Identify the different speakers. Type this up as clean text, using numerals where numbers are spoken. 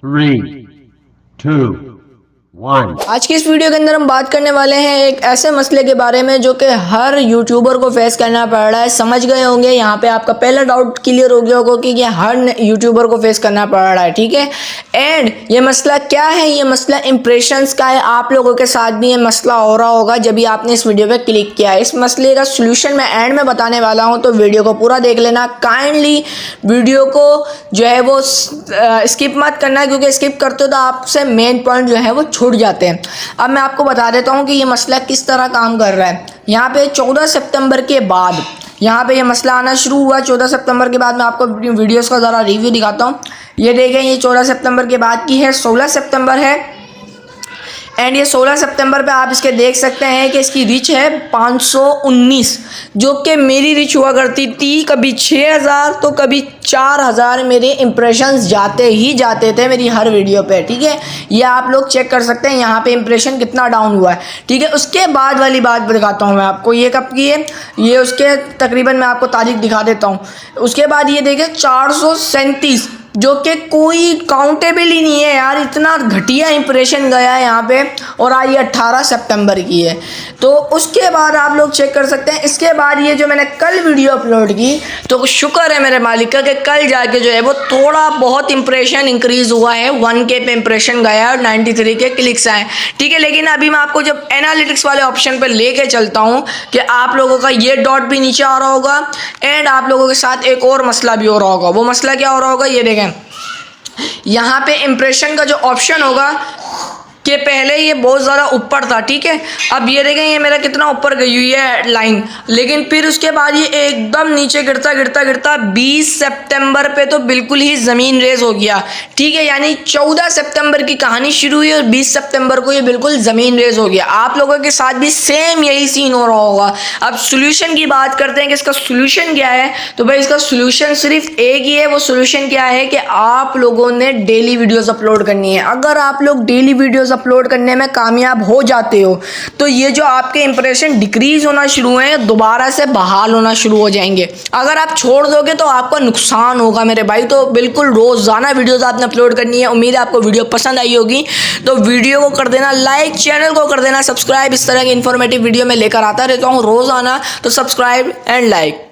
Speaker 1: 3, 2, 1.
Speaker 2: आज की इस वीडियो के अंदर हम बात करने वाले हैं एक ऐसे मसले के बारे में जो कि हर यूट्यूबर को फेस करना पड़ रहा है। समझ गए होंगे, यहाँ पे आपका पहला डाउट क्लियर हो गया होगा कि ये हर यूट्यूबर को फेस करना पड़ रहा है, ठीक है। एंड ये मसला क्या है? ये मसला इंप्रेशंस का है। आप लोगों के साथ भी ये मसला हो रहा होगा जब भी आपने इस वीडियो पे क्लिक किया है। इस मसले का सोल्यूशन मैं एंड में बताने वाला हूँ, तो वीडियो को पूरा देख लेना। काइंडली वीडियो को जो है वो स्किप मत करना, क्योंकि स्किप करते हो तो आपसे मेन पॉइंट जो है वो छूट जाते हैं। अब मैं आपको बता देता हूँ कि ये मसला किस तरह काम कर रहा है। यहाँ पे 14 सितंबर के बाद यहाँ पे ये मसला आना शुरू हुआ। 14 सितंबर के बाद मैं आपको वीडियोस का ज़रा रिव्यू दिखाता हूँ। ये देखें, ये 14 सितंबर के बाद की है। 16 सितंबर है एंड ये 16 सितंबर पे आप इसके देख सकते हैं कि इसकी रीच है 519, जो कि मेरी रीच हुआ करती थी कभी 6000 तो कभी 4000 मेरे इंप्रेशंस जाते ही जाते थे मेरी हर वीडियो पे, ठीक है। ये आप लोग चेक कर सकते हैं यहाँ पे इंप्रेशन कितना डाउन हुआ है, ठीक है। उसके बाद वाली बात दिखाता हूँ मैं आपको, ये कब की है, ये उसके तकरीबन मैं आपको तारीख दिखा देता हूँ। उसके बाद ये देखें 437, जो कि कोई काउंटेबल ही नहीं है यार, इतना घटिया इंप्रेशन गया है यहाँ पे। और आज ये 18 सितंबर की है। तो उसके बाद आप लोग चेक कर सकते हैं। इसके बाद ये जो मैंने कल वीडियो अपलोड की, तो शुक्र है मेरे मालिक का कि कल जाके जो है वो थोड़ा बहुत इंप्रेशन इंक्रीज हुआ है। 1K पे इंप्रेशन गया है और 93 के क्लिक्स आए, ठीक है। लेकिन अभी मैं आपको जब एनालिटिक्स वाले ऑप्शन पर लेके चलता हूँ कि आप लोगों का ये डॉट भी नीचे आ रहा होगा एंड आप लोगों के साथ एक और मसला भी हो रहा होगा। वो मसला क्या हो रहा होगा, ये देखें, यहाँ पे इंप्रेशन का जो ऑप्शन होगा कि पहले ये बहुत ज़्यादा ऊपर था, ठीक है। अब ये देखें, ये मेरा कितना ऊपर गई हुई है लाइन, लेकिन फिर उसके बाद ये एकदम नीचे गिरता गिरता गिरता 20 सितंबर पे तो बिल्कुल ही ज़मीन रेज हो गया, ठीक है। यानी 14 सितंबर की कहानी शुरू हुई और 20 सितंबर को ये बिल्कुल ज़मीन रेज हो गया। आप लोगों के साथ भी सेम यही सीन हो रहा होगा। अब सोल्यूशन की बात करते हैं कि इसका सोल्यूशन क्या है। तो भाई इसका सोल्यूशन सिर्फ एक ही है। वो सोल्यूशन क्या है कि आप लोगों ने डेली वीडियोज़ अपलोड करनी है। अगर आप लोग डेली वीडियोज़ अपलोड करने में कामयाब हो जाते हो तो ये जो आपके इंप्रेशन डिक्रीज होना शुरू हैं दोबारा से बहाल होना शुरू हो जाएंगे। अगर आप छोड़ दोगे तो आपका नुकसान होगा मेरे भाई। तो बिल्कुल रोजाना वीडियोस आपने अपलोड करनी है। उम्मीद है आपको वीडियो पसंद आई होगी, तो वीडियो को कर देना लाइक, चैनल को कर देना सब्सक्राइब। इस तरह की इंफॉर्मेटिव वीडियो में लेकर आता रहता हूँ रोजाना, तो सब्सक्राइब एंड लाइक।